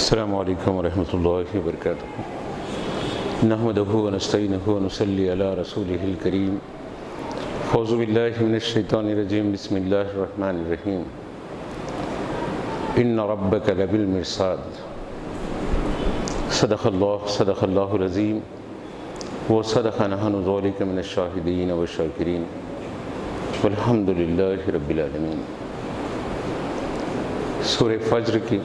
السلام علیکم ورحمۃ اللہ وبرکاتہ نحمدہ ونستعینہ ونصلی علی رسولہ الکریم اعوذ باللہ من الشیطان الرجیم بسم اللہ الرحمن الرحیم ان ربک لبالمرصاد صدق اللہ العظیم وصدق نحن ذلک من الشاہدین والشاکرین والحمد للہ رب العالمین۔ سورہ فجر کی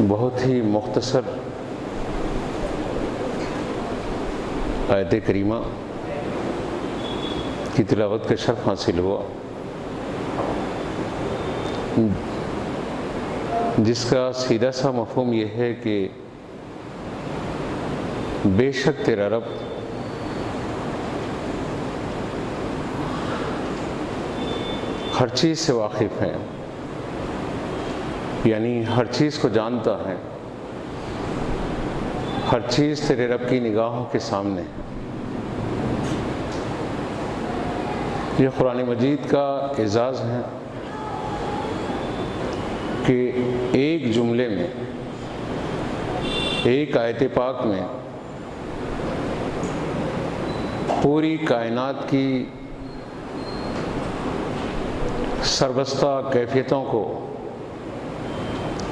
بہت ہی مختصر آیت کریمہ کی تلاوت کا شرف حاصل ہوا، جس کا سیدھا سا مفہوم یہ ہے کہ بے شک تیرا رب ہر چیز سے واقف ہے، یعنی ہر چیز کو جانتا ہے، ہر چیز تیرے رب کی نگاہوں کے سامنے ہے۔ یہ قرآن مجید کا اعزاز ہے کہ ایک جملے میں، ایک آیت پاک میں پوری کائنات کی سربستہ کیفیتوں کو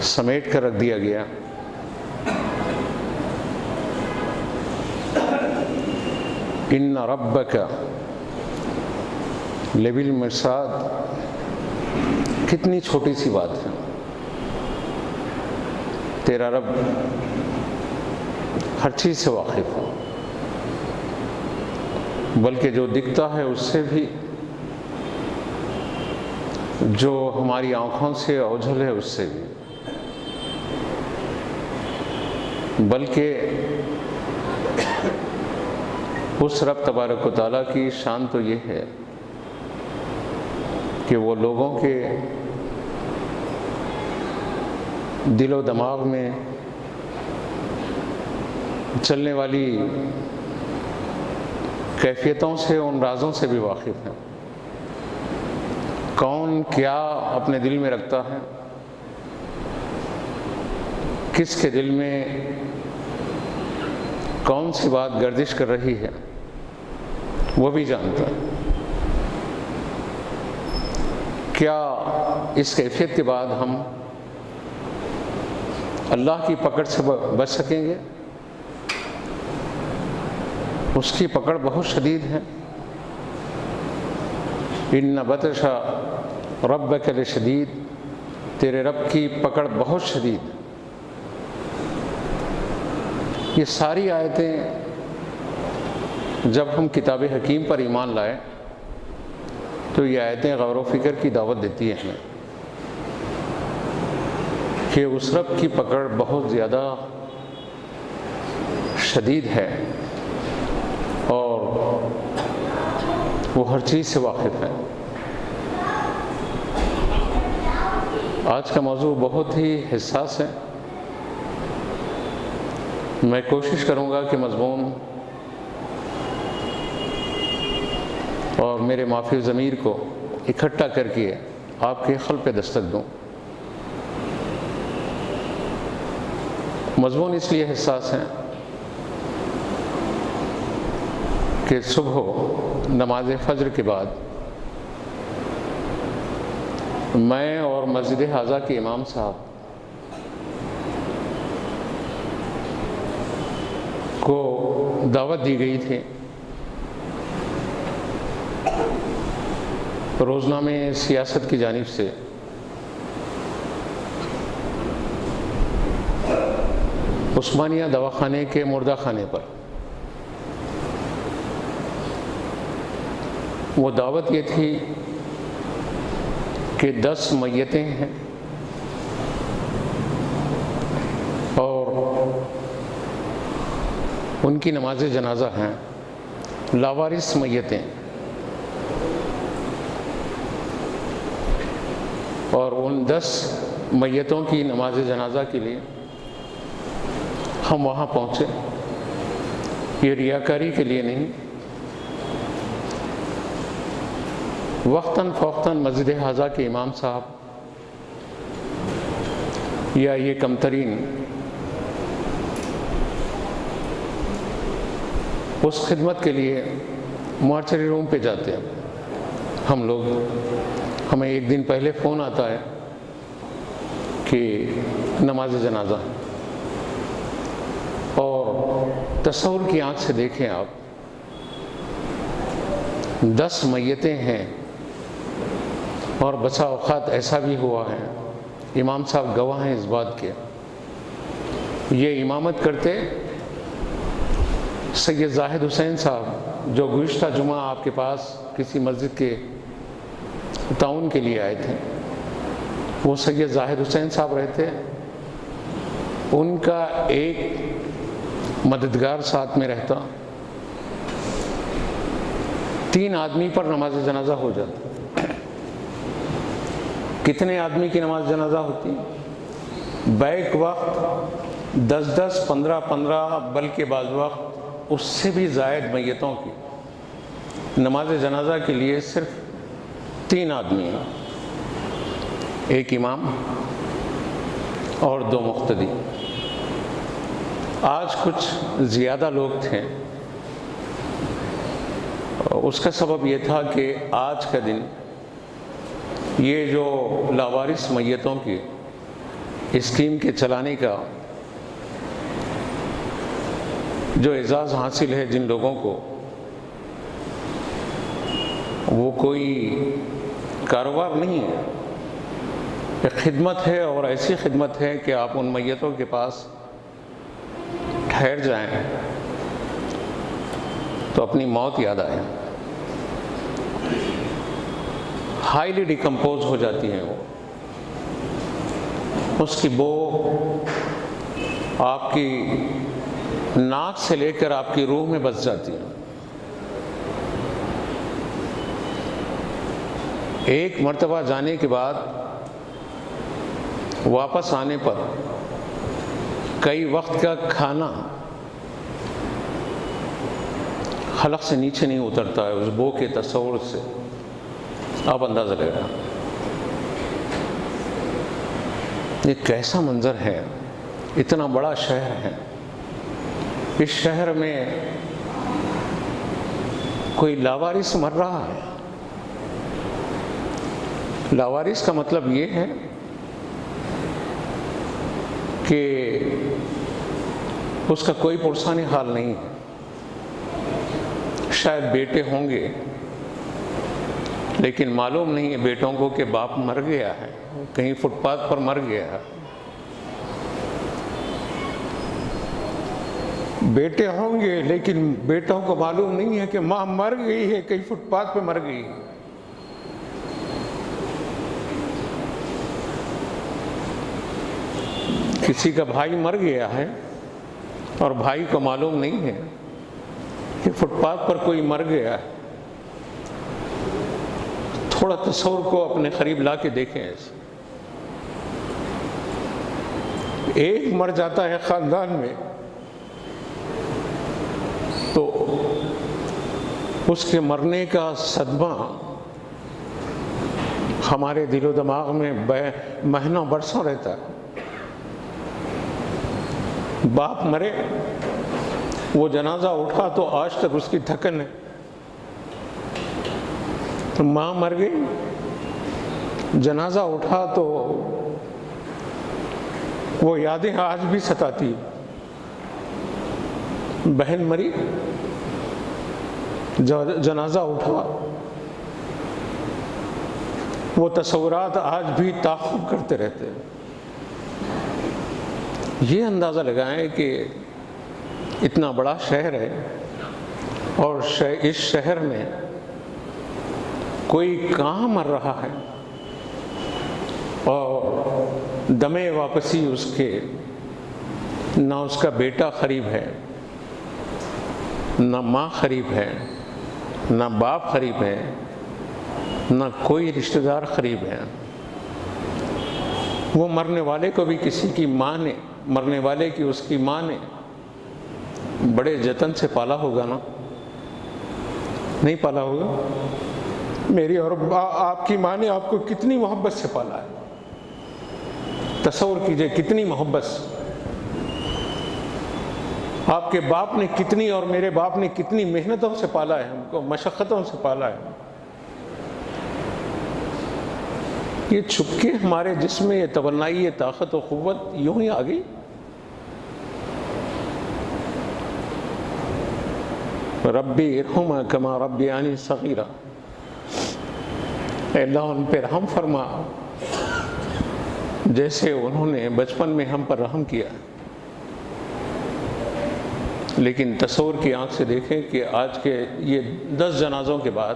سمیٹ کر رکھ دیا گیا۔ ان ربک لبالمرصاد، کتنی چھوٹی سی بات ہے۔ تیرا رب ہر چیز سے واقف ہے، بلکہ جو دکھتا ہے اس سے بھی، جو ہماری آنکھوں سے اوجھل ہے اس سے بھی، بلکہ اس رب تبارک و تعالیٰ کی شان تو یہ ہے کہ وہ لوگوں کے دل و دماغ میں چلنے والی کیفیتوں سے، ان رازوں سے بھی واقف ہیں۔ کون کیا اپنے دل میں رکھتا ہے، کس کے دل میں کون سی بات گردش کر رہی ہے، وہ بھی جانتا ہے۔ کیا اس کیفیت کے بعد ہم اللہ کی پکڑ سے بچ سکیں گے؟ اس کی پکڑ بہت شدید ہے۔ ان بطش ربک لشدید، تیرے رب کی پکڑ بہت شدید ہے۔ یہ ساری آیتیں جب ہم کتاب حکیم پر ایمان لائے تو یہ آیتیں غور و فکر کی دعوت دیتی ہیں ہمیں کہ اس رب کی پکڑ بہت زیادہ شدید ہے اور وہ ہر چیز سے واقف ہے۔ آج کا موضوع بہت ہی حساس ہے۔ میں کوشش کروں گا کہ مضمون اور میرے مافی ضمیر کو اکٹھا کر کے آپ کے قلب پہ دستک دوں۔ مضمون اس لیے حساس ہے کہ صبح نماز فجر کے بعد میں اور مسجد حاضہ کے امام صاحب کو دعوت دی گئی تھی روزنامہ سیاست کی جانب سے عثمانیہ دواخانے کے مردہ خانے پر۔ وہ دعوت یہ تھی کہ 10 میتیں ہیں اور ان کی نماز جنازہ ہیں، لاوارث میتیں، اور ان 10 میتوں کی نماز جنازہ کے لیے ہم وہاں پہنچے۔ یہ ریاکاری کے لیے نہیں، وقتاً فوقتاً مسجد حاضہ کے امام صاحب یا یہ کم ترین اس خدمت کے لیے مارچری روم پہ جاتے ہیں ہم لوگ. ہمیں ایک دن پہلے فون آتا ہے کہ نماز جنازہ، اور تصور کی آنکھ سے دیکھیں آپ، 10 میتیں ہیں، اور بسا اوقات ایسا بھی ہوا ہے، امام صاحب گواہ ہیں اس بات کے، یہ امامت کرتے سید زاہد حسین صاحب جو گزشتہ جمعہ آپ کے پاس کسی مسجد کے تعاون کے لیے آئے تھے. وہ سید زاہد حسین صاحب رہتے، ان کا ایک مددگار ساتھ میں رہتا، 3 آدمی پر نماز جنازہ ہو جاتا. کتنے آدمی کی نماز جنازہ ہوتی؟ بیک وقت 10 15 بلکہ بعض وقت اس سے بھی زائد میتوں کی نماز جنازہ کے لیے صرف 3 آدمی ہیں، ایک امام اور 2 مقتدی. آج کچھ زیادہ لوگ تھے. اس کا سبب یہ تھا کہ آج کا دن یہ جو لاوارث میتوں کی اسکیم کے چلانے کا جو اعزاز حاصل ہے جن لوگوں کو، وہ کوئی کاروبار نہیں ہے، ایک خدمت ہے، اور ایسی خدمت ہے کہ آپ ان میتوں کے پاس ٹھہر جائیں تو اپنی موت یاد آئے. ہائیلی ڈیکمپوز ہو جاتی ہیں وہ، اس کی بو آپ کی ناک سے لے کر آپ کی روح میں بس جاتی ہے. ایک مرتبہ جانے کے بعد واپس آنے پر کئی وقت کا کھانا حلق سے نیچے نہیں اترتا ہے اس بو کے تصور سے. آپ اندازہ لگائیں یہ کیسا منظر ہے. اتنا بڑا شہر ہے، اس شہر میں کوئی لاوارث مر رہا ہے. لاوارث کا مطلب یہ ہے کہ اس کا کوئی پرسانی حال نہیں ہے. شاید بیٹے ہوں گے، لیکن معلوم نہیں ہے بیٹوں کو کہ باپ مر گیا ہے، کہیں فٹ پاتھ پر مر گیا ہے. بیٹے ہوں گے لیکن بیٹوں کو معلوم نہیں ہے کہ ماں مر گئی ہے، کہیں فٹ پاتھ پہ مر گئی ہے. کسی کا بھائی مر گیا ہے اور بھائی کو معلوم نہیں ہے کہ فٹ پاتھ پر کوئی مر گیا ہے. تھوڑا تصور کو اپنے قریب لا کے دیکھیں. ایک مر جاتا ہے خاندان میں تو اس کے مرنے کا صدمہ ہمارے دل و دماغ میں مہینوں برسوں رہتا ہے. باپ مرے، وہ جنازہ اٹھا تو آج تک اس کی تھکن ہے. ماں مر گئی، جنازہ اٹھا تو وہ یادیں آج بھی ستاتی. بہن مری، جنازہ اٹھا، وہ تصورات آج بھی تعاقب کرتے رہتے. یہ اندازہ لگائیں کہ اتنا بڑا شہر ہے اور اس شہر میں کوئی کہاں مر رہا ہے اور دمے واپسی اس کے نہ اس کا بیٹا قریب ہے، نہ ماں قریب ہے، نہ باپ قریب ہے، نہ کوئی رشتہ دار قریب ہے. وہ مرنے والے کو بھی کسی کی ماں نے، مرنے والے کی اس کی ماں نے بڑے جتن سے پالا ہوگا نا؟ نہیں پالا ہوگا؟ میری اور آپ کی ماں نے آپ کو کتنی محبت سے پالا ہے، تصور کیجئے کتنی محبت سے آپ کے باپ نے کتنی اور میرے باپ نے کتنی محنتوں سے پالا ہے ہم کو، مشقتوں سے پالا ہے، یہ چھپ کے ہمارے جسم میں یہ توانائی، یہ طاقت و قوت یوں ہی آ گئی۔ ربی ارحمھا کما ربیانی صغیرا، اے اللہ ان پہ رحم فرما جیسے انہوں نے بچپن میں ہم پر رحم کیا۔ لیکن تصور کی آنکھ سے دیکھیں کہ آج کے یہ 10 جنازوں کے بعد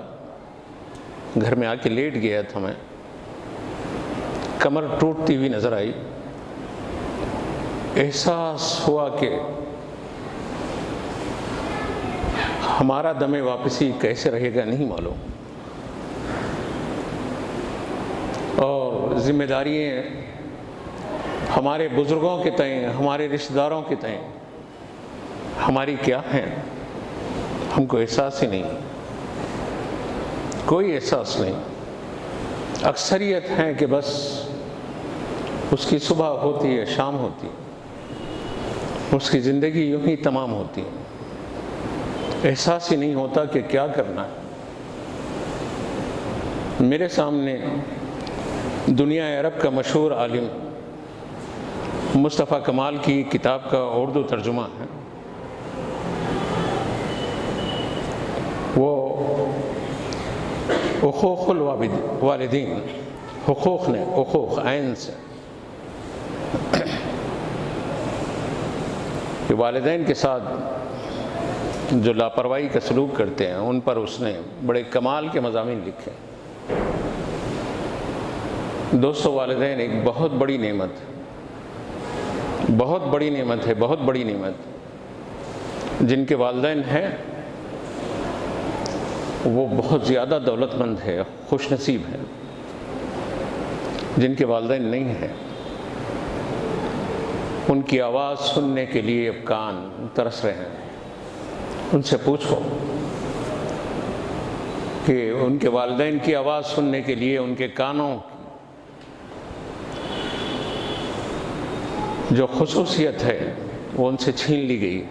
گھر میں آ کے لیٹ گیا تھا میں، کمر ٹوٹتی ہوئی نظر آئی، احساس ہوا کہ ہمارا دم واپسی کیسے رہے گا نہیں معلوم، اور ذمہ داریاں ہمارے بزرگوں کے تئیں، ہمارے رشتہ داروں کے تئیں ہماری کیا ہیں، ہم کو احساس ہی نہیں، کوئی احساس نہیں۔ اکثریت ہیں کہ بس اس کی صبح ہوتی ہے، شام ہوتی ہے، اس کی زندگی یوں ہی تمام ہوتی ہے، احساس ہی نہیں ہوتا کہ کیا کرنا ہے۔ میرے سامنے دنیا عرب کا مشہور عالم مصطفیٰ کمال کی کتاب کا اردو ترجمہ ہے، وہ حقوق الوالدین، حقوق نے حقوق عین سے، کہ والدین کے ساتھ جو لاپرواہی کا سلوک کرتے ہیں ان پر اس نے بڑے کمال کے مضامین لکھے۔ دوستو، والدین ایک بہت بڑی نعمت ہے، بہت بڑی نعمت ہے، بہت بڑی نعمت۔ جن کے والدین ہیں وہ بہت زیادہ دولت مند ہے، خوش نصیب ہے۔ جن کے والدین نہیں ہیں ان کی آواز سننے کے لیے اب کان ترس رہے ہیں۔ ان سے پوچھو کہ ان کے والدین کی آواز سننے کے لیے ان کے کانوں جو خصوصیت ہے وہ ان سے چھین لی گئی۔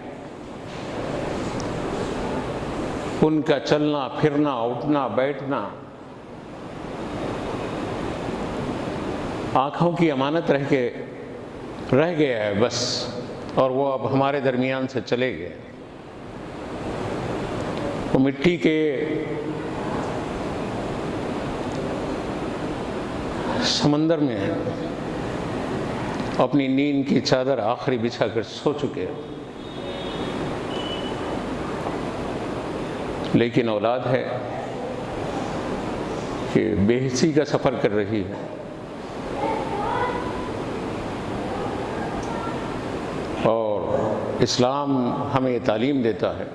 ان کا چلنا پھرنا، اٹھنا بیٹھنا آنکھوں کی امانت رہ گیا ہے بس، اور وہ اب ہمارے درمیان سے چلے گئے۔ وہ مٹی کے سمندر میں ہیں، اپنی نیند کی چادر آخری بچھا کر سو چکے ہیں، لیکن اولاد ہے کہ بے حسی کا سفر کر رہی ہے۔ اور اسلام ہمیں یہ تعلیم دیتا ہے،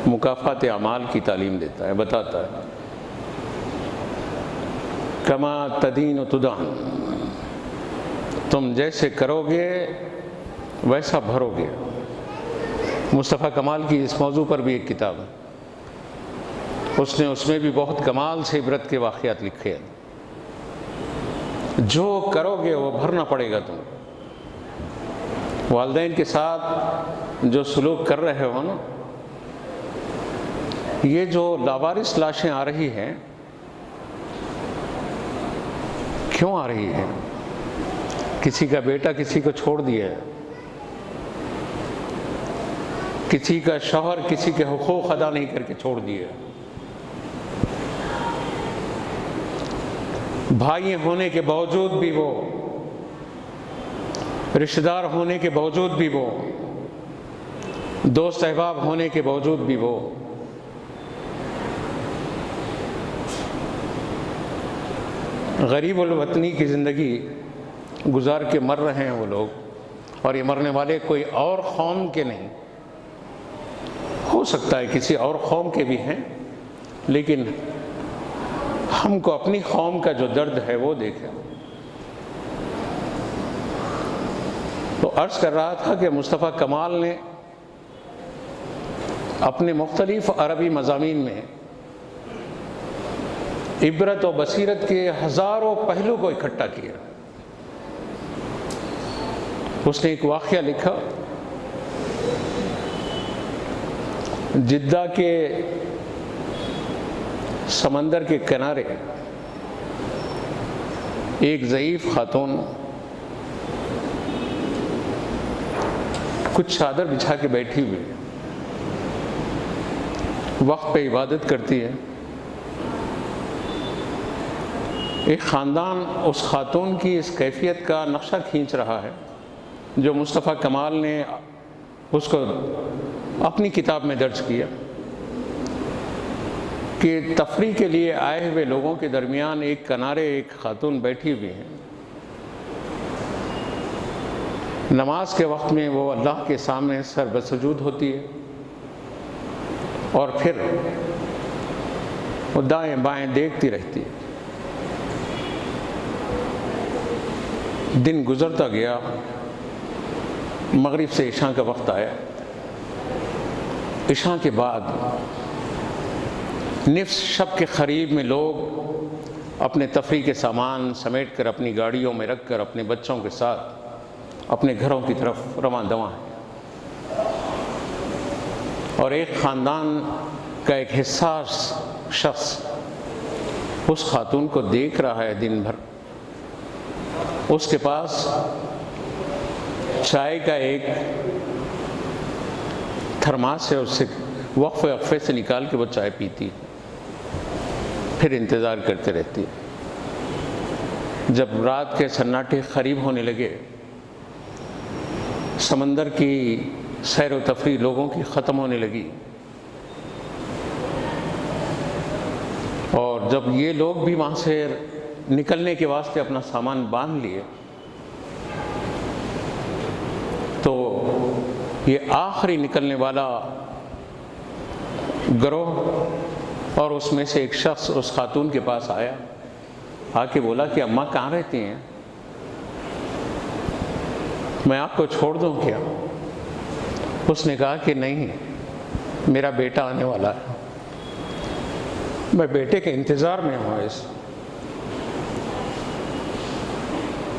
مکافات اعمال کی تعلیم دیتا ہے، بتاتا ہے کما تدین تدان، تم جیسے کرو گے ویسا بھرو گے۔ مصطفیٰ کمال کی اس موضوع پر بھی ایک کتاب ہے، اس میں بھی بہت کمال سے عبرت کے واقعات لکھے ہیں۔ جو کرو گے وہ بھرنا پڑے گا تم۔ والدین کے ساتھ جو سلوک کر رہے ہو نا، یہ جو لاوارث لاشیں آ رہی ہیں، کیوں آ رہی ہیں؟ کسی کا بیٹا کسی کو چھوڑ دیا ہے، کسی کا شوہر کسی کے حقوق ادا نہیں کر کے چھوڑ دیے، بھائی ہونے کے باوجود بھی وہ، رشتہ دار ہونے کے باوجود بھی وہ، دوست احباب ہونے کے باوجود بھی وہ، غریب الوطنی کی زندگی گزار کے مر رہے ہیں وہ لوگ، اور یہ مرنے والے کوئی اور قوم کے نہیں، ہو سکتا ہے کسی اور قوم کے بھی ہیں، لیکن ہم کو اپنی قوم کا جو درد ہے وہ دیکھیں۔ تو عرض کر رہا تھا کہ مصطفیٰ کمال نے اپنے مختلف عربی مضامین میں عبرت و بصیرت کے ہزاروں پہلو کو اکٹھا کیا۔ اس نے ایک واقعہ لکھا، جدہ کے سمندر کے کنارے ایک ضعیف خاتون کچھ چادر بچھا کے بیٹھی ہوئی، وقت پہ عبادت کرتی ہے۔ ایک خاندان اس خاتون کی اس کیفیت کا نقشہ کھینچ رہا ہے، جو مصطفیٰ کمال نے اس کو اپنی کتاب میں درج کیا کہ تفریح کے لیے آئے ہوئے لوگوں کے درمیان ایک کنارے ایک خاتون بیٹھی ہوئی ہے۔ نماز کے وقت میں وہ اللہ کے سامنے سر بسجود ہوتی ہے اور پھر وہ دائیں بائیں دیکھتی رہتی ہے۔ دن گزرتا گیا، مغرب سے عشاء کا وقت آیا۔ عشاء کے بعد نصف شب کے قریب میں لوگ اپنے تفریح کے سامان سمیٹ کر اپنی گاڑیوں میں رکھ کر اپنے بچوں کے ساتھ اپنے گھروں کی طرف رواں دواں ہیں، اور ایک خاندان کا ایک حساس شخص اس خاتون کو دیکھ رہا ہے دن بھر۔ اس کے پاس چائے کا ایک تھرماس ہے، اس سے وقفے وقفے سے نکال کے وہ چائے پیتی، پھر انتظار کرتے رہتی۔ جب رات کے سناٹے قریب ہونے لگے، سمندر کی سیر و تفریح لوگوں کی ختم ہونے لگی، اور جب یہ لوگ بھی وہاں سے نکلنے کے واسطے اپنا سامان باندھ لیے، تو یہ آخری نکلنے والا گروہ اور اس میں سے ایک شخص اس خاتون کے پاس آیا، آ کے بولا کہ اماں کہاں رہتی ہیں؟ میں آپ کو چھوڑ دوں کیا؟ اس نے کہا کہ نہیں، میرا بیٹا آنے والا ہے، میں بیٹے کے انتظار میں ہوں۔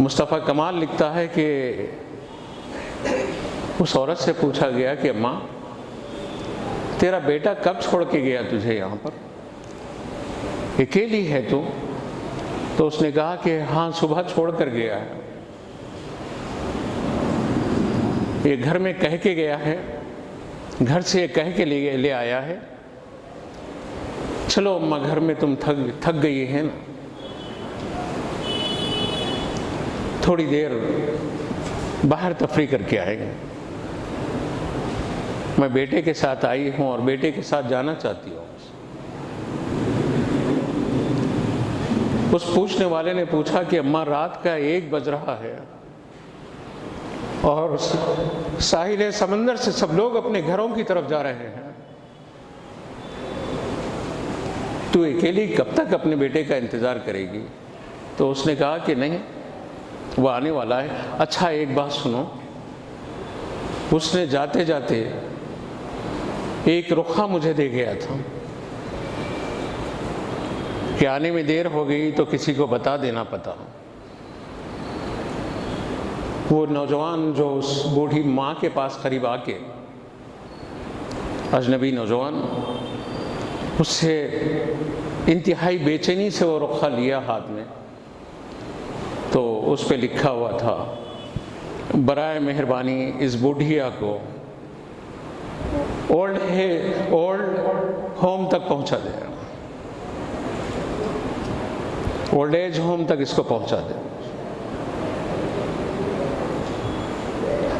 مصطفیٰ کمال لکھتا ہے کہ اس عورت سے پوچھا گیا کہ اماں تیرا بیٹا کب چھوڑ کے گیا تجھے یہاں پر؟ اکیلی ہے تو اس نے کہا کہ ہاں صبح چھوڑ کر گیا ہے، یہ گھر میں کہہ کے گیا ہے، گھر سے یہ کہہ کے لے آیا ہے، چلو اماں گھر میں تم تھک گئی ہے نا، تھوڑی دیر باہر تفریح کر کے آئیں گے، میں بیٹے کے ساتھ آئی ہوں اور بیٹے کے ساتھ جانا چاہتی ہوں۔ اس پوچھنے والے نے پوچھا کہ اماں رات کا 1 بج رہا ہے اور ساحل سمندر سے سب لوگ اپنے گھروں کی طرف جا رہے ہیں، تو اکیلی کب تک اپنے بیٹے کا انتظار کرے گی؟ تو اس نے کہا کہ نہیں، وہ آنے والا ہے۔ اچھا ایک بات سنو، اس نے جاتے جاتے ایک رخا مجھے دے گیا تھا کہ آنے میں دیر ہو گئی تو کسی کو بتا دینا پتا۔ وہ نوجوان جو اس بوڑھی ماں کے پاس قریب آ کے، اجنبی نوجوان، اس سے انتہائی بے چینی سے وہ رخا لیا ہاتھ میں، تو اس پہ لکھا ہوا تھا برائے مہربانی اس بوڑھیا کو اولڈ ہوم تک پہنچا دے، اولڈ ایج ہوم تک اس کو پہنچا دے۔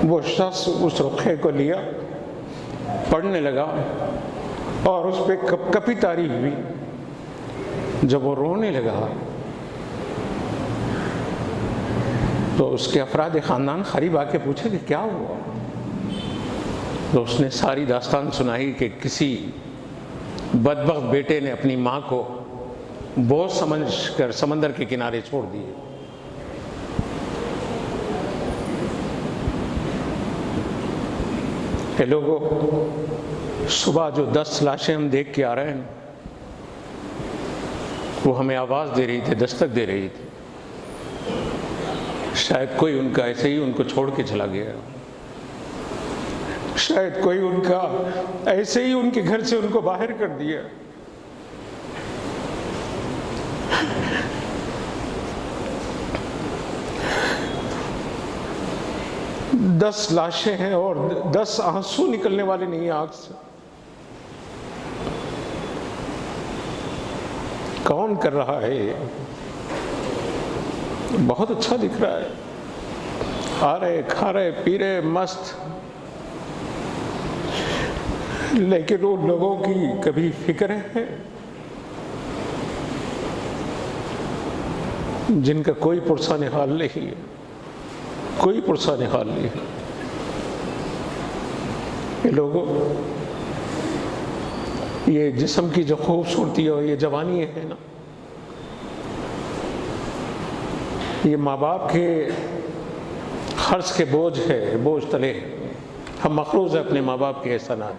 وہ شخص اس رخے کو لیا، پڑھنے لگا اور اس پہ کپی تاری ہوئی۔ جب وہ رونے لگا تو اس کے افراد خاندان قریب آ کے پوچھے کہ کیا ہوا؟ تو اس نے ساری داستان سنائی کہ کسی بدبخت بیٹے نے اپنی ماں کو بوجھ سمجھ کر سمندر کے کنارے چھوڑ دیے۔ کہ لوگوں، صبح جو 10 لاشیں ہم دیکھ کے آ رہے ہیں، وہ ہمیں آواز دے رہی تھی، دستک دے رہی تھی۔ شاید کوئی ان کا ایسے ہی ان کو چھوڑ کے چلا گیا، شاید کوئی ان کا ایسے ہی ان کے گھر سے ان کو باہر کر دیا۔ دس لاشیں ہیں اور 10 آنسو نکلنے والے نہیں آنکھ سے۔ کون کر رہا ہے یہ؟ بہت اچھا دکھ رہا ہے، آ رہے کھا رہے پی رہے مست، لیکن ان لوگوں کی کبھی فکر ہے جن کا کوئی پرسہ نحال نہیں ہے، کوئی پرسہ نحال نہیں ہے۔ یہ لوگوں، یہ جسم کی جو خوبصورتی اور یہ جوانی ہے نا، یہ ماں باپ کے خرچ کے بوجھ ہے، بوجھ تلے ہم مقروض ہیں اپنے ماں باپ کے احسانات۔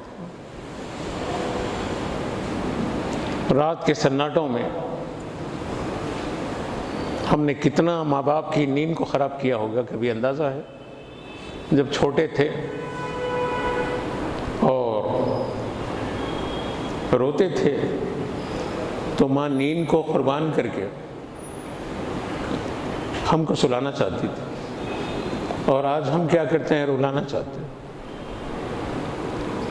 رات کے سناٹوں میں ہم نے کتنا ماں باپ کی نیند کو خراب کیا ہوگا، کبھی اندازہ ہے؟ جب چھوٹے تھے اور روتے تھے تو ماں نیند کو قربان کر کے ہم کو سلانا چاہتی تھی، اور آج ہم کیا کرتے ہیں؟ رلانا چاہتے ہیں،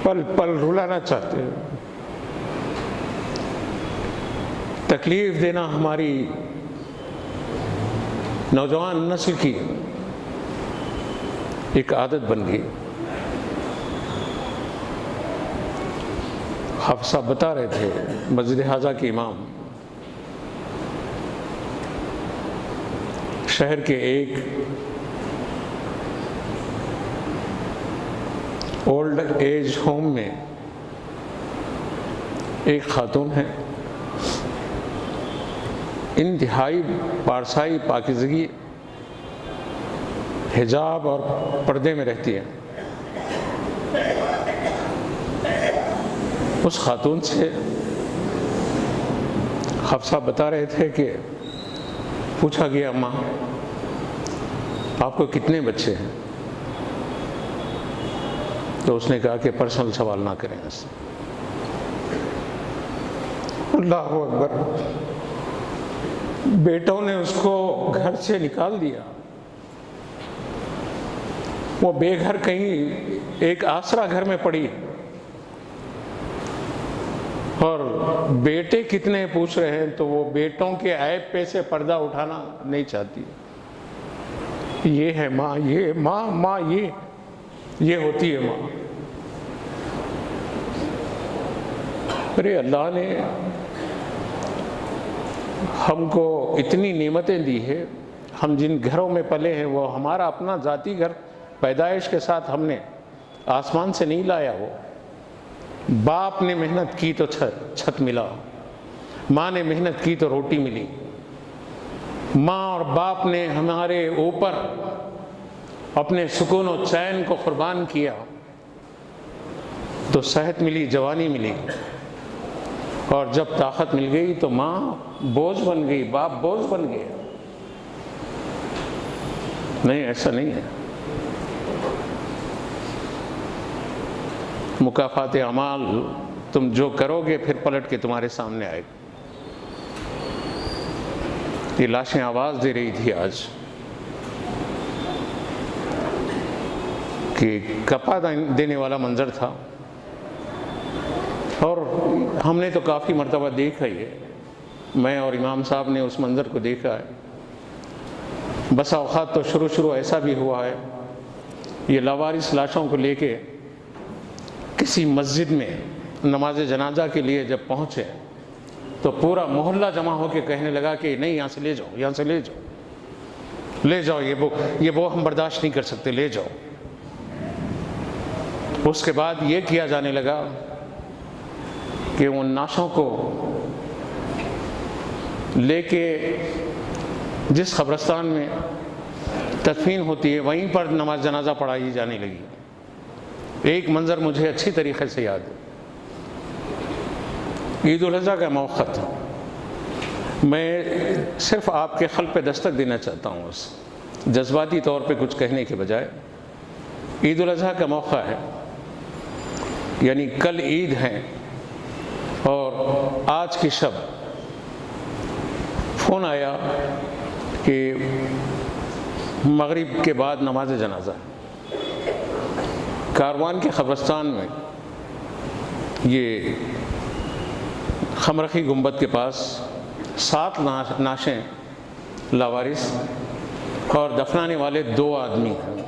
پل پل رلانا چاہتے ہیں۔ تکلیف دینا ہماری نوجوان نسل کی ایک عادت بن گئی۔ حافظ صاحب بتا رہے تھے، مسجد حاضہ کے امام، شہر کے ایک اولڈ ایج ہوم میں ایک خاتون ہے، انتہائی پارسائی پاکیزگی حجاب اور پردے میں رہتی ہے۔ اس خاتون سے حافظ صاحب بتا رہے تھے کہ پوچھا گیا، ماں آپ کو کتنے بچے ہیں؟ تو اس نے کہا کہ پرسنل سوال نہ کریں اس سے۔ اللہ اکبر! بیٹوں نے اس کو گھر سے نکال دیا، وہ بے گھر کہیں ایک آسرا گھر میں پڑی، اور بیٹے کتنے پوچھ رہے ہیں تو وہ بیٹوں کے عیب پہ سے پردہ اٹھانا نہیں چاہتی۔ یہ ہے ماں، یہ ماں، ماں یہ ہوتی ہے ماں۔ ارے اللہ نے ہم کو اتنی نعمتیں دی ہے، ہم جن گھروں میں پلے ہیں وہ ہمارا اپنا ذاتی گھر پیدائش کے ساتھ ہم نے آسمان سے نہیں لایا۔ وہ باپ نے محنت کی تو چھت ملا، ماں نے محنت کی تو روٹی ملی۔ ماں اور باپ نے ہمارے اوپر اپنے سکون و چین کو قربان کیا تو صحت ملی، جوانی ملی، اور جب طاقت مل گئی تو ماں بوجھ بن گئی، باپ بوجھ بن گیا۔ نہیں، ایسا نہیں ہے۔ مکافات اعمال تم جو کرو گے پھر پلٹ کے تمہارے سامنے آئے گا۔ یہ لاشیں آواز دے رہی تھی آج کہ کپا دینے والا منظر تھا، اور ہم نے تو کافی مرتبہ دیکھا ہی ہے، میں اور امام صاحب نے اس منظر کو دیکھا ہے۔ بسا اوقات تو شروع ایسا بھی ہوا ہے، یہ لاوارث لاشوں کو لے کے کسی مسجد میں نماز جنازہ کے لیے جب پہنچے تو پورا محلہ جمع ہو کے کہنے لگا کہ نہیں، یہاں سے لے جاؤ، یہاں سے لے جاؤ، یہ وہ ہم برداشت نہیں کر سکتے، لے جاؤ۔ اس کے بعد یہ کیا جانے لگا کہ ان نعشوں کو لے کے جس قبرستان میں تدفین ہوتی ہے وہیں پر نماز جنازہ پڑھائی جانے لگی۔ ایک منظر مجھے اچھی طریقے سے یاد ہے، عید الاضحیٰ کا موقع تھا۔ میں صرف آپ کے قلب پہ دستک دینا چاہتا ہوں، جذباتی طور پہ کچھ کہنے کے بجائے عید الاضحیٰ کا موقع ہے، یعنی کل عید ہے اور آج کی شب فون آیا کہ مغرب کے بعد نماز جنازہ کاروان کے قبرستان میں، یہ خمرخی گنبد کے پاس 7 نعشیں لاوارث اور دفنانے والے 2 آدمی ہیں۔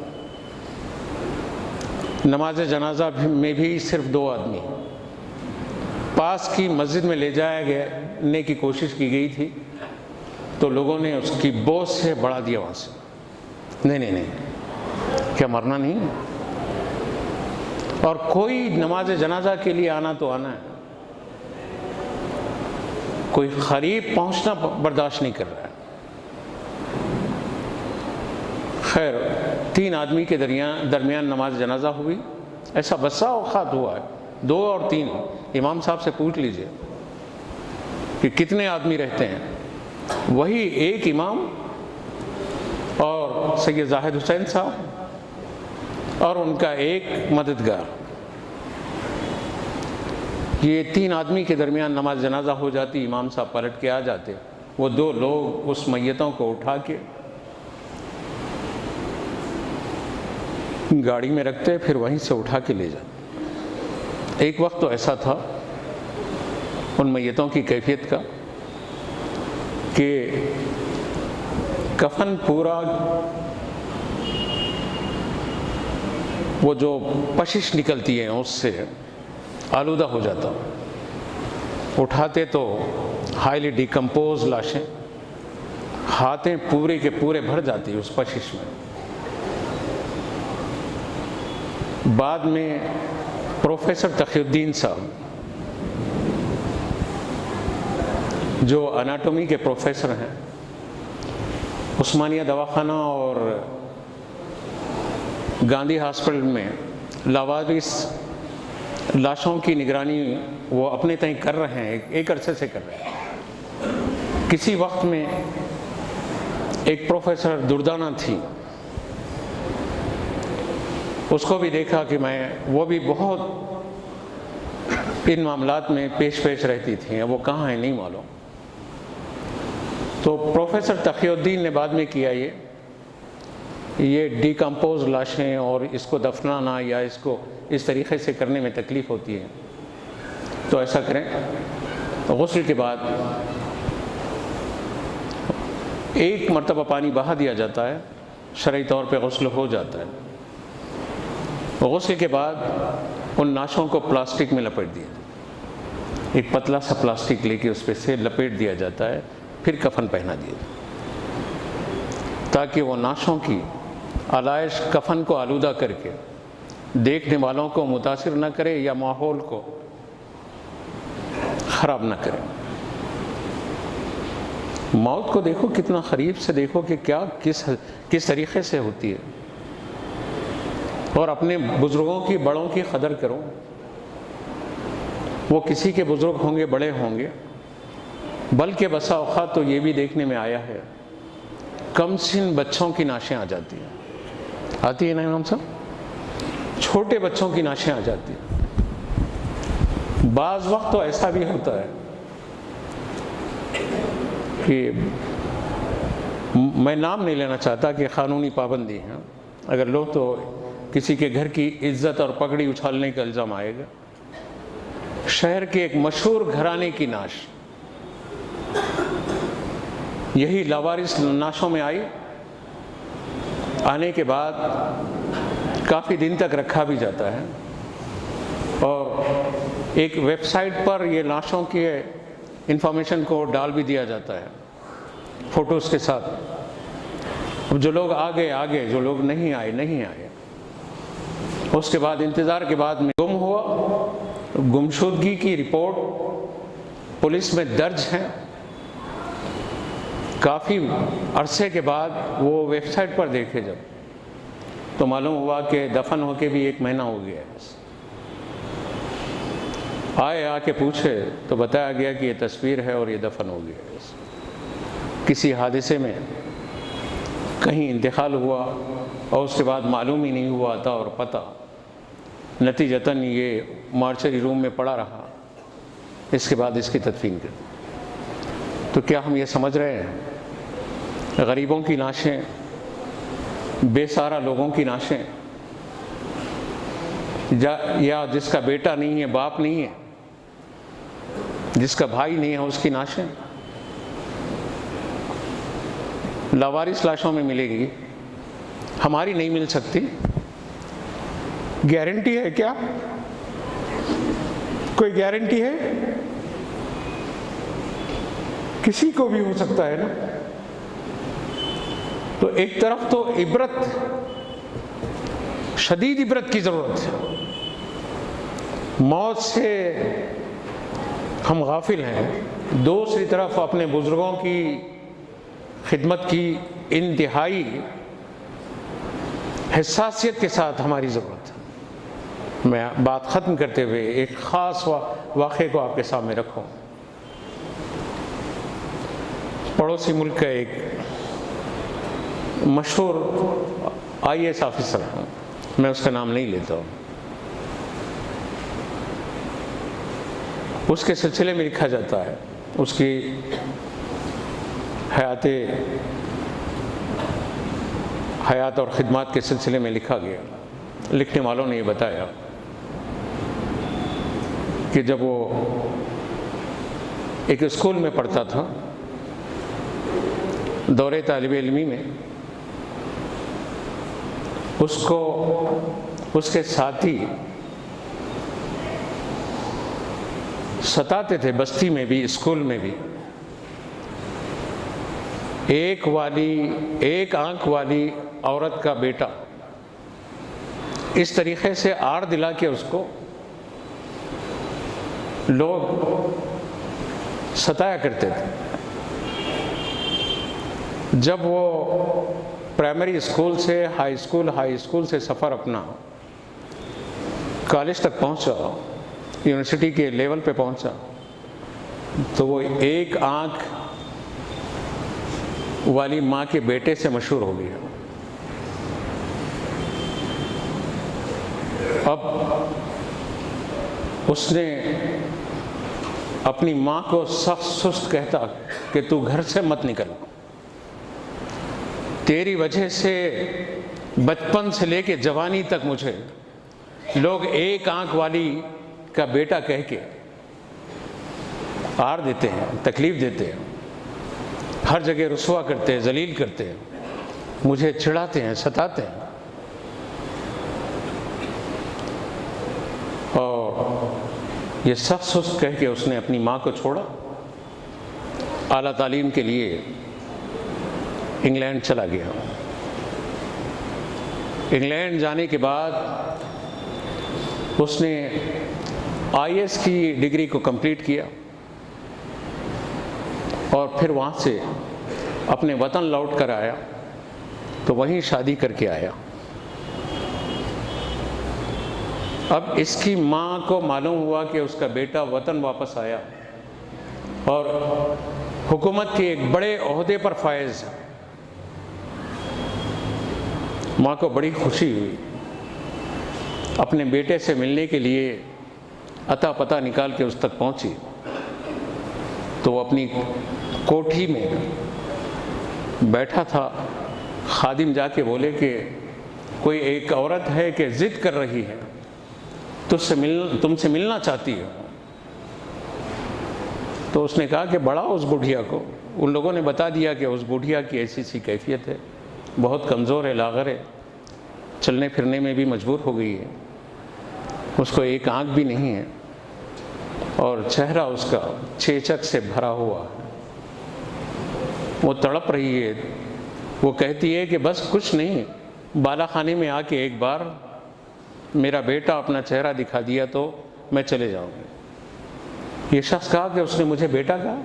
نماز جنازہ میں بھی صرف 2 آدمی ہیں۔ پاس کی مسجد میں لے جانے کی کوشش کی گئی تھی تو لوگوں نے اس کی بوجھ سے بڑھا دیا وہاں سے، نہیں، کیا مرنا نہیں؟ اور کوئی نماز جنازہ کے لیے آنا تو آنا ہے، کوئی قریب پہنچنا برداشت نہیں کر رہا ہے۔ خیر 3 آدمی کے درمیان نماز جنازہ ہوئی۔ ایسا بسا اوقات ہوا ہے 2 اور 3، امام صاحب سے پوچھ لیجئے کہ کتنے آدمی رہتے ہیں، وہی ایک امام اور سید زاہد حسین صاحب اور ان کا ایک مددگار، یہ 3 آدمی کے درمیان نماز جنازہ ہو جاتی، امام صاحب پلٹ کے آ جاتے، وہ 2 لوگ اس میتوں کو اٹھا کے گاڑی میں رکھتے، پھر وہیں سے اٹھا کے لے جاتے۔ ایک وقت تو ایسا تھا ان میتوں کی کیفیت کا کہ کفن پورا وہ جو پشش نکلتی ہے اس سے آلودہ ہو جاتا، اٹھاتے تو ہائیلی ڈیکمپوز لاشیں، ہاتھیں پورے کے پورے بھر جاتی اس پشش میں۔ بعد میں پروفیسر تقی الدین صاحب جو اناٹومی کے پروفیسر ہیں، عثمانیہ دواخانہ اور گاندھی ہاسپٹل میں لاوارث لاشوں کی نگرانی وہ اپنے تئیں کر رہے ہیں، ایک عرصے سے کر رہے ہیں۔ کسی وقت میں ایک پروفیسر دردانہ تھی، اس کو بھی دیکھا کہ وہ بھی بہت ان معاملات میں پیش رہتی تھیں، وہ کہاں ہیں نہیں معلوم۔ تو پروفیسر تقی الدین نے بعد میں کیا یہ ڈیکمپوز لاشیں اور اس کو دفنانا یا اس کو اس طریقے سے کرنے میں تکلیف ہوتی ہے، تو ایسا کریں غسل کے بعد 1 مرتبہ پانی بہا دیا جاتا ہے، شرعی طور پہ غسل ہو جاتا ہے۔ غسل کے بعد ان نعشوں کو پلاسٹک میں لپیٹ دیا، ایک پتلا سا پلاسٹک لے کے اس پہ سے لپیٹ دیا جاتا ہے، پھر کفن پہنا دیا تاکہ وہ نعشوں کی آلائش کفن کو آلودہ کر کے دیکھنے والوں کو متاثر نہ کرے یا ماحول کو خراب نہ کرے۔ موت کو دیکھو کتنا قریب سے دیکھو کہ کیا کس طریقے سے ہوتی ہے، اور اپنے بزرگوں کی بڑوں کی قدر کرو۔ وہ کسی کے بزرگ ہوں گے، بڑے ہوں گے، بلکہ بسا اوقات تو یہ بھی دیکھنے میں آیا ہے کم سن بچوں کی نعشیں آ جاتی ہیں، آتی ہے نا امام صاحب، چھوٹے بچوں کی نعشیں آ جاتی ہیں۔ بعض وقت تو ایسا بھی ہوتا ہے کہ میں نام نہیں لینا چاہتا کہ قانونی پابندی ہے، اگر لو تو کسی کے گھر کی عزت اور پگڑی اچھالنے کا الزام آئے گا۔ شہر کے ایک مشہور گھرانے کی نعش یہی لاوارث نعشوں میں آئی، آنے کے بعد کافی دن تک رکھا بھی جاتا ہے، اور ایک ویب سائٹ پر یہ نعشوں کی انفارمیشن کو ڈال بھی دیا جاتا ہے فوٹوز کے ساتھ۔ اب جو لوگ آگے جو لوگ نہیں آئے، اس کے بعد انتظار کے بعد میں گم ہوا، گمشدگی کی رپورٹ پولیس میں درج ہے۔ کافی عرصے کے بعد وہ ویب سائٹ پر دیکھے جب، تو معلوم ہوا کہ دفن ہو کے بھی 1 مہینہ ہو گیا ہے۔ آ کے پوچھے تو بتایا گیا کہ یہ تصویر ہے اور یہ دفن ہو گیا ہے، کسی حادثے میں کہیں انتقال ہوا اور اس کے بعد معلوم ہی نہیں ہوا تھا اور پتہ، نتیجتاً یہ مارچری روم میں پڑا رہا، اس کے بعد اس کی تدفین کر دی۔ تو کیا ہم یہ سمجھ رہے ہیں غریبوں کی لاشیں، بے سہارا لوگوں کی لاشیں، یا جس کا بیٹا نہیں ہے، باپ نہیں ہے، جس کا بھائی نہیں ہے، اس کی لاشیں لاوارث لاشوں میں ملے گی، ہماری نہیں مل سکتی؟ گارنٹی ہے کیا؟ کوئی گارنٹی ہے؟ کسی کو بھی ہو سکتا ہے نا۔ تو ایک طرف تو عبرت، شدید عبرت کی ضرورت ہے، موت سے ہم غافل ہیں، دوسری طرف اپنے بزرگوں کی خدمت کی انتہائی حساسیت کے ساتھ ہماری ضرورت ہے۔ میں بات ختم کرتے ہوئے ایک خاص واقعے کو آپ کے سامنے رکھوں۔ پڑوسی ملک کا ایک مشہور IAS آفیسر ہے، میں اس کا نام نہیں لیتا ہوں، اس کے سلسلے میں لکھا جاتا ہے، اس کی حیات اور خدمات کے سلسلے میں لکھا گیا۔ لکھنے والوں نے یہ بتایا کہ جب وہ ایک اسکول میں پڑھتا تھا، دورے طالب علمی میں، اس کو اس کے ساتھی ستاتے تھے، بستی میں بھی، اسکول میں بھی۔ ایک آنکھ والی عورت کا بیٹا اس طریقے سے آڑ دلا کے اس کو لوگ ستایا کرتے تھے۔ جب وہ پرائمری اسکول سے ہائی اسکول سے سفر اپنا کالج تک پہنچا، یونیورسٹی کے لیول پہ پہنچا، تو وہ ایک آنکھ والی ماں کے بیٹے سے مشہور ہو گیا۔ اب اس نے اپنی ماں کو سخت سست کہتا کہ تو گھر سے مت نکل، تیری وجہ سے بچپن سے لے کے جوانی تک مجھے لوگ ایک آنکھ والی کا بیٹا کہہ کے آڑ دیتے ہیں، تکلیف دیتے ہیں، ہر جگہ رسوا کرتے ہیں، ذلیل کرتے ہیں، مجھے چڑھاتے ہیں، ستاتے ہیں۔ اور یہ سخت سست کہہ کے اس نے اپنی ماں کو چھوڑا، اعلیٰ تعلیم کے لیے انگلینڈ چلا گیا۔ انگلینڈ جانے کے بعد اس نے IAS کی ڈگری کو کمپلیٹ کیا اور پھر وہاں سے اپنے وطن لوٹ کر آیا، تو وہیں شادی کر کے آیا۔ اب اس کی ماں کو معلوم ہوا کہ اس کا بیٹا وطن واپس آیا اور حکومت کے ایک بڑے عہدے پر فائز ہے۔ ماں کو بڑی خوشی ہوئی، اپنے بیٹے سے ملنے کے لیے اتا پتہ نکال کے اس تک پہنچی، تو وہ اپنی کوٹھی میں بیٹھا تھا، خادم جا کے بولے کہ کوئی ایک عورت ہے کہ ضد کر رہی ہے، تم سے ملنا چاہتی ہے۔ تو اس نے کہا کہ بڑھاؤ اس بوڑھیا کو۔ ان لوگوں نے بتا دیا کہ اس بوڑھیا کی ایسی سی کیفیت ہے، بہت کمزور ہے، لاغر ہے، چلنے پھرنے میں بھی مجبور ہو گئی ہے، اس کو ایک آنکھ بھی نہیں ہے، اور چہرہ اس کا چیچک سے بھرا ہوا ہے، وہ تڑپ رہی ہے۔ وہ کہتی ہے کہ بس کچھ نہیں، بالا خانے میں آ کے ایک بار میرا بیٹا اپنا چہرہ دکھا دیا تو میں چلے جاؤں گی۔ یہ شخص کہا کہ اس نے مجھے بیٹا کہا؟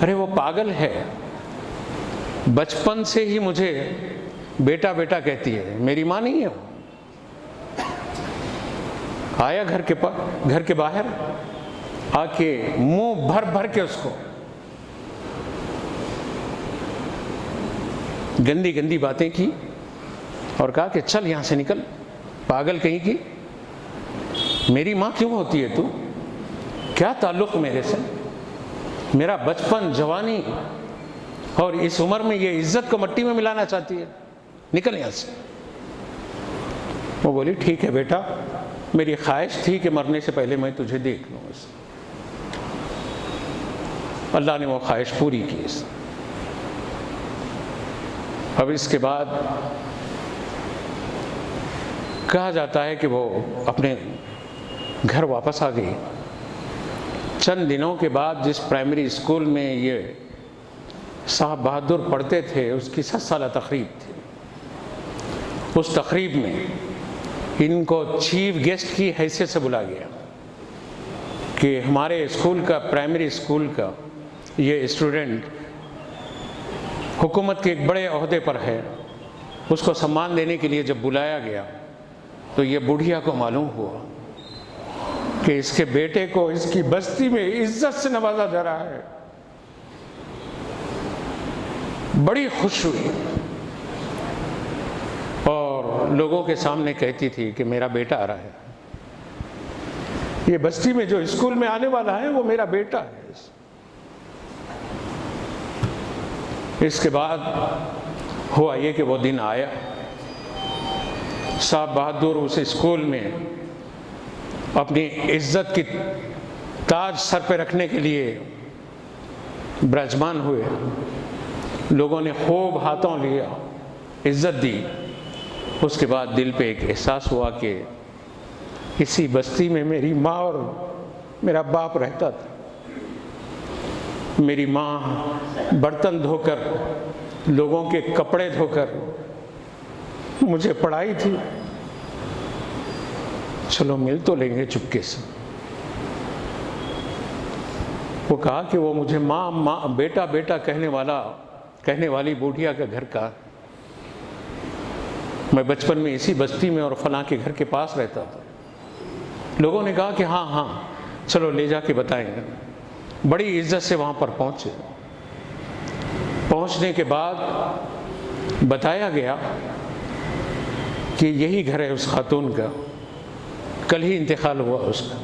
ارے وہ پاگل ہے، بچپن سے ہی مجھے بیٹا بیٹا کہتی ہے، میری ماں نہیں ہے وہ۔ آیا گھر کے باہر آ کے منہ بھر بھر کے اس کو گندی گندی باتیں کی اور کہا کہ چل یہاں سے نکل، پاگل کہیں کی، میری ماں کیوں ہوتی ہے تو؟ کیا تعلق میرے سے؟ میرا بچپن، جوانی اور اس عمر میں یہ عزت کو مٹی میں ملانا چاہتی ہے، نکل یہاں سے۔ وہ بولی ٹھیک ہے بیٹا، میری خواہش تھی کہ مرنے سے پہلے میں تجھے دیکھ لوں۔ اللہ نے وہ خواہش پوری کی۔ اب اس کے بعد کہا جاتا ہے کہ وہ اپنے گھر واپس آ گئی۔ چند دنوں کے بعد جس پرائمری اسکول میں یہ صاحب بہادر پڑھتے تھے، اس کی 7 سالہ تقریب تھی۔ اس تقریب میں ان کو چیف گیسٹ کی حیثیت سے بلایا گیا کہ ہمارے اسکول کا، پرائمری اسکول کا یہ اسٹوڈنٹ حکومت کے ایک بڑے عہدے پر ہے، اس کو سمان دینے کے لیے جب بلایا گیا تو یہ بڑھیا کو معلوم ہوا کہ اس کے بیٹے کو اس کی بستی میں عزت سے نوازا جا رہا ہے۔ بڑی خوش ہوئی اور لوگوں کے سامنے کہتی تھی کہ میرا بیٹا آ رہا ہے، یہ بستی میں جو اسکول میں آنے والا ہے وہ میرا بیٹا ہے۔ اس کے بعد ہوا یہ کہ وہ دن آیا، صاحب بہادر اس اسکول میں اپنی عزت کی تاج سر پہ رکھنے کے لیے برجمان ہوئے۔ لوگوں نے خوب ہاتھوں لیا، عزت دی۔ اس کے بعد دل پہ ایک احساس ہوا کہ اسی بستی میں میری ماں اور میرا باپ رہتا تھا۔ میری ماں برتن دھو کر، لوگوں کے کپڑے دھو کر مجھے پڑھائی تھی۔ چلو مل تو لیں گے چپکے سے۔ وہ کہا کہ وہ مجھے ماں ماں بیٹا بیٹا کہنے والی بوڑھیا کا گھر کا، میں بچپن میں اسی بستی میں اور فلاں کے گھر کے پاس رہتا تھا۔ لوگوں نے کہا کہ ہاں ہاں چلو لے جا کے بتائیں گے۔ بڑی عزت سے وہاں پر پہنچے۔ پہنچنے کے بعد بتایا گیا کہ یہی گھر ہے اس خاتون کا، کل ہی انتقال ہوا اس کا،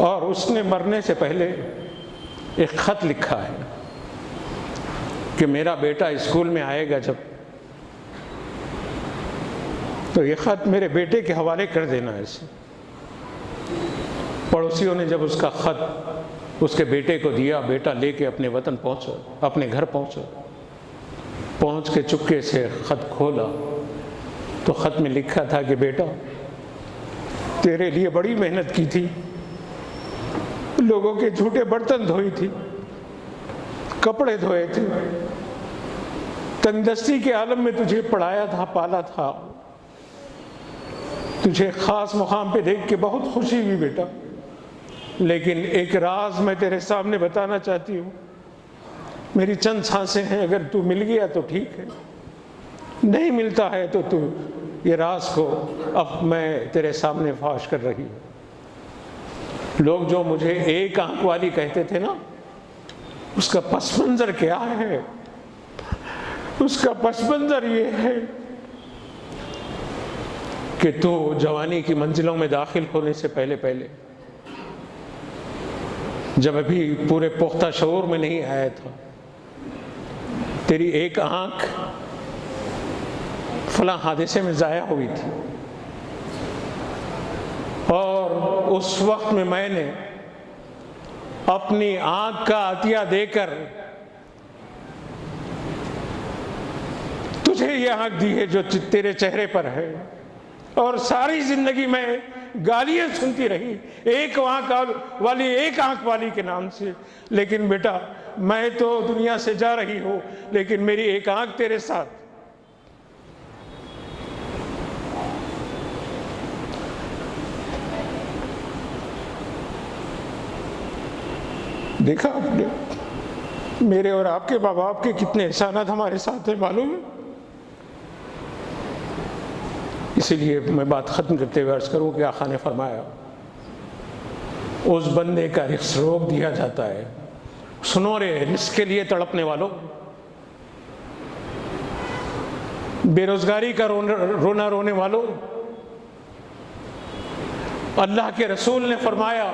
اور اس نے مرنے سے پہلے ایک خط لکھا ہے کہ میرا بیٹا اسکول میں آئے گا جب، تو یہ خط میرے بیٹے کے حوالے کر دینا ہے اسے۔ پڑوسیوں نے جب اس کا خط اس کے بیٹے کو دیا، بیٹا لے کے اپنے وطن پہنچا، اپنے گھر پہنچا۔ پہنچ کے چپکے سے خط کھولا تو خط میں لکھا تھا کہ بیٹا تیرے لیے بڑی محنت کی تھی، لوگوں کے جھوٹے برتن دھوئی تھی، کپڑے دھوئے تھے، تندرستی کے عالم میں تجھے پڑھایا تھا، پالا تھا۔ تجھے خاص مقام پہ دیکھ کے بہت خوشی ہوئی بیٹا، لیکن ایک راز میں تیرے سامنے بتانا چاہتی ہوں۔ میری چند سانسیں ہیں، اگر تو مل گیا تو ٹھیک ہے، نہیں ملتا ہے تو یہ راز کو اب میں تیرے سامنے فاش کر رہی ہوں۔ لوگ جو مجھے ایک آنکھ والی کہتے تھے نا، اس کا پس منظر کیا ہے؟ اس کا پس منظر یہ ہے کہ تو جوانی کی منزلوں میں داخل ہونے سے پہلے جب ابھی پورے پختہ شعور میں نہیں آیا تھا، تیری ایک آنکھ فلاں حادثے میں ضائع ہوئی تھی، اور اس وقت میں نے اپنی آنکھ کا عطیہ دے کر تجھے یہ آنکھ دی ہے جو تیرے چہرے پر ہے، اور ساری زندگی میں گالیاں سنتی رہی ایک آنکھ والی کے نام سے، لیکن بیٹا میں تو دنیا سے جا رہی ہوں، لیکن میری ایک آنکھ تیرے ساتھ۔ دیکھا آپ نے میرے اور آپ کے ماں باپ کے کتنے احسانات ہمارے ساتھ ہیں، معلوم ہے؟ اسی لیے میں بات ختم کرتے ہوئے عرض کروں کہ آقا نے فرمایا اس بندے کا رزق روک دیا جاتا ہے۔ سنو رے رزق کے لیے تڑپنے والوں، بے روزگاری کا رونا رونے والوں، اللہ کے رسول نے فرمایا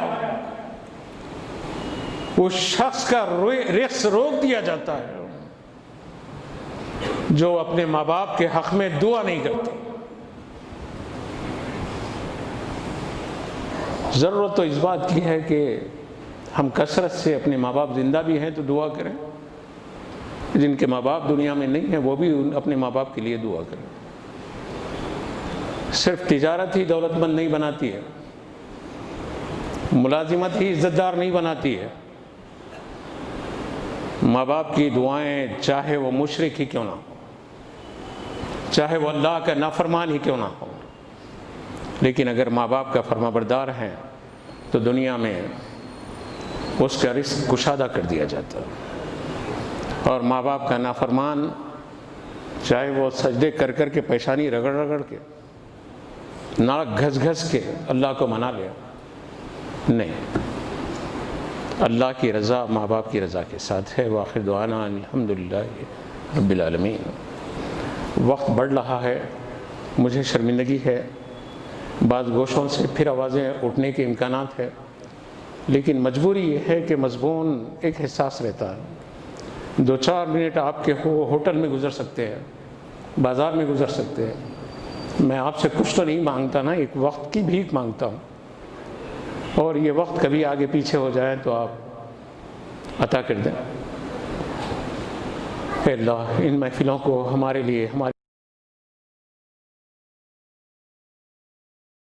اس شخص کا رزق روک دیا جاتا ہے جو اپنے ماں باپ کے حق میں دعا نہیں کرتے۔ ضرورت تو اس بات کی ہے کہ ہم کثرت سے اپنے ماں باپ زندہ بھی ہیں تو دعا کریں، جن کے ماں باپ دنیا میں نہیں ہیں وہ بھی اپنے ماں باپ کے لیے دعا کریں۔ صرف تجارت ہی دولت مند نہیں بناتی ہے، ملازمت ہی عزت دار نہیں بناتی ہے۔ ماں باپ کی دعائیں چاہے وہ مشرک ہی کیوں نہ ہو، چاہے وہ اللہ کا نافرمان ہی کیوں نہ ہو، لیکن اگر ماں باپ کا فرما بردار ہیں تو دنیا میں اس کا رزق کشادہ کر دیا جاتا ہے۔ اور ماں باپ کا نافرمان چاہے وہ سجدے کر کر کے پیشانی رگڑ رگڑ کے ناک گھس گھس کے اللہ کو منا لے، نہیں، اللہ کی رضا ماں باپ کی رضا کے ساتھ ہے۔ وآخر دعوانا الحمدللہ رب العالمین۔ وقت بڑھ رہا ہے، مجھے شرمندگی ہے، بعض گوشوں سے پھر آوازیں اٹھنے کے امکانات ہے، لیکن مجبوری یہ ہے کہ مضمون ایک حساس رہتا ہے۔ 2-4 منٹ آپ کے ہوٹل میں گزر سکتے ہیں، بازار میں گزر سکتے ہیں، میں آپ سے کچھ تو نہیں مانگتا نا، ایک وقت کی بھیک مانگتا ہوں، اور یہ وقت کبھی آگے پیچھے ہو جائے تو آپ عطا کر دیں۔ اے اللہ ان محفلوں کو ہمارے لیے، ہمارے